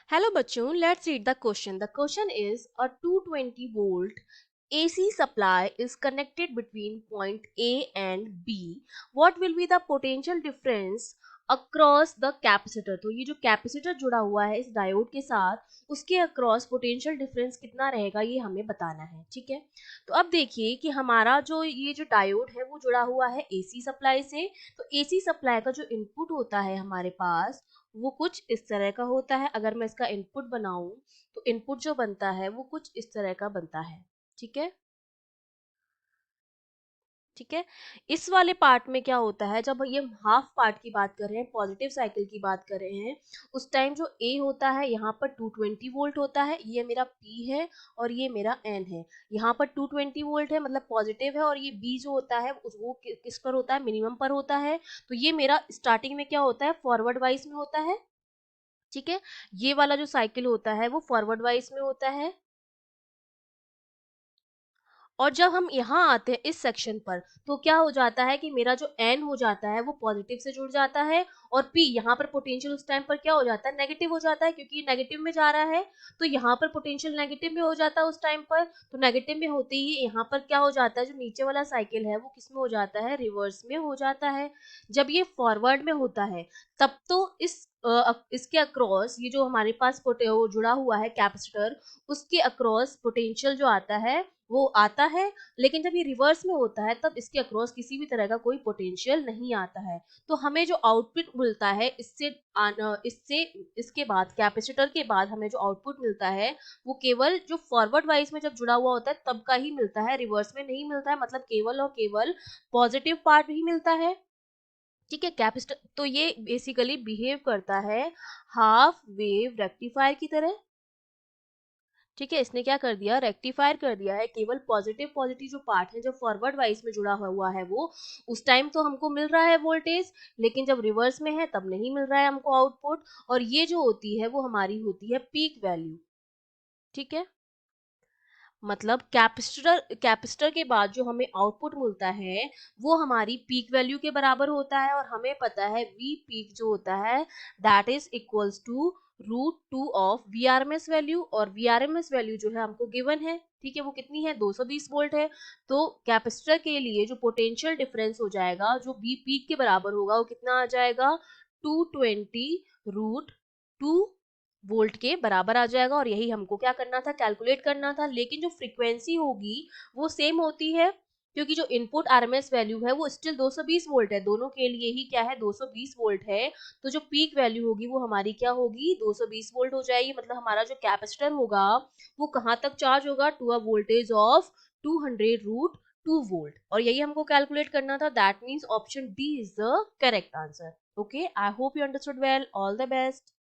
Hello बच्चों, let's read the question. The question is a 220 volt AC supply is connected between point A and B. What will be the potential difference across the capacitor? तो ये जो capacitor जुड़ा हुआ है इस diode के साथ उसके अक्रॉस पोटेंशियल डिफरेंस कितना रहेगा ये हमें बताना है। ठीक है, तो अब देखिए कि हमारा जो ये जो डायोड है वो जुड़ा हुआ है AC सप्लाई से। तो AC सप्लाई का जो इनपुट होता है हमारे पास वो कुछ इस तरह का होता है। अगर मैं इसका इनपुट बनाऊं तो इनपुट जो बनता है वो कुछ इस तरह का बनता है। ठीक है, ठीक है। इस वाले पार्ट में क्या होता है, जब ये हाफ पार्ट की बात कर रहे हैं, पॉजिटिव साइकिल की बात कर रहे हैं, उस टाइम जो ए होता है यहाँ पर 220 वोल्ट होता है, ये मेरा पी है और ये मेरा एन है। यहाँ पर 220 वोल्ट है मतलब पॉजिटिव है, और ये बी जो होता है वो किस पर होता है, मिनिमम पर होता है। तो ये मेरा स्टार्टिंग में क्या होता है, फॉरवर्ड वाइज में होता है। ठीक है, ये वाला जो साइकिल होता है वो फॉरवर्ड वाइज में होता है। और जब हम यहाँ आते हैं इस सेक्शन पर तो क्या हो जाता है कि मेरा जो एन हो जाता है वो पॉजिटिव से जुड़ जाता है, और पी यहाँ पर पोटेंशियल उस टाइम पर क्या हो जाता है, नेगेटिव हो जाता है, क्योंकि ये नेगेटिव में जा रहा है। तो यहाँ पर पोटेंशियल नेगेटिव में हो जाता है उस टाइम पर। तो नेगेटिव में होते ही यहाँ पर क्या हो जाता है, जो नीचे वाला साइकिल है वो किस में हो जाता है, रिवर्स में हो जाता है। जब ये फॉरवर्ड में होता है तब तो इसके अक्रॉस ये जो हमारे पास जुड़ा हुआ है कैपेसिटर, उसके अक्रॉस पोटेंशियल जो आता है वो आता है। लेकिन जब ये रिवर्स में होता है तब इसके अक्रॉस किसी भी तरह का कोई पोटेंशियल नहीं आता है। तो हमें जो आउटपुट मिलता है इससे इसके बाद कैपेसिटर के बाद हमें जो आउटपुट मिलता है वो केवल जो फॉरवर्ड वाइज में जब जुड़ा हुआ होता है तब का ही मिलता है, रिवर्स में नहीं मिलता है। मतलब केवल और केवल पॉजिटिव पार्ट ही मिलता है। ठीक है, कैपेसिटर तो ये बेसिकली बिहेव करता है हाफ वेव रेक्टिफायर की तरह। ठीक है, इसने क्या कर दिया, रेक्टिफायर कर दिया है। केवल पॉजिटिव पॉजिटिव जो पार्ट है जो फॉरवर्ड वाइज में जुड़ा हुआ है वो उस टाइम तो हमको मिल रहा है वोल्टेज, लेकिन जब रिवर्स में है तब नहीं मिल रहा है हमको आउटपुट। और ये जो होती है वो हमारी होती है पीक वैल्यू। ठीक है, मतलब कैपेसिटर के बाद जो हमें आउटपुट मिलता है वो हमारी पीक वैल्यू के बराबर होता है। और हमें पता है वी पीक जो होता है that is equals to √2 of VRMS value. और वीआरएमएस वैल्यू जो है हमको गिवन है, ठीक है, वो कितनी है, 220 वोल्ट है। तो कैपेसिटर के लिए जो पोटेंशियल डिफरेंस हो जाएगा जो वी पीक के बराबर होगा वो कितना आ जाएगा, 220 √2 वोल्ट के बराबर आ जाएगा। और यही हमको क्या करना था, कैलकुलेट करना था। लेकिन जो फ्रीक्वेंसी होगी वो सेम होती है, क्योंकि जो इनपुट आरएमएस वैल्यू है वो स्टिल 220 वोल्ट है, दोनों के लिए ही क्या है, 220 वोल्ट है। तो जो पीक वैल्यू होगी वो हमारी क्या होगी, 220 वोल्ट हो जाएगी। मतलब हमारा जो कैपेसिटर होगा वो कहाँ तक चार्ज होगा, to a voltage of 200 √2 volt. और यही हमको कैलकुलेट करना था। That means option D is the correct answer. Okay, I hope you understood well. All the best.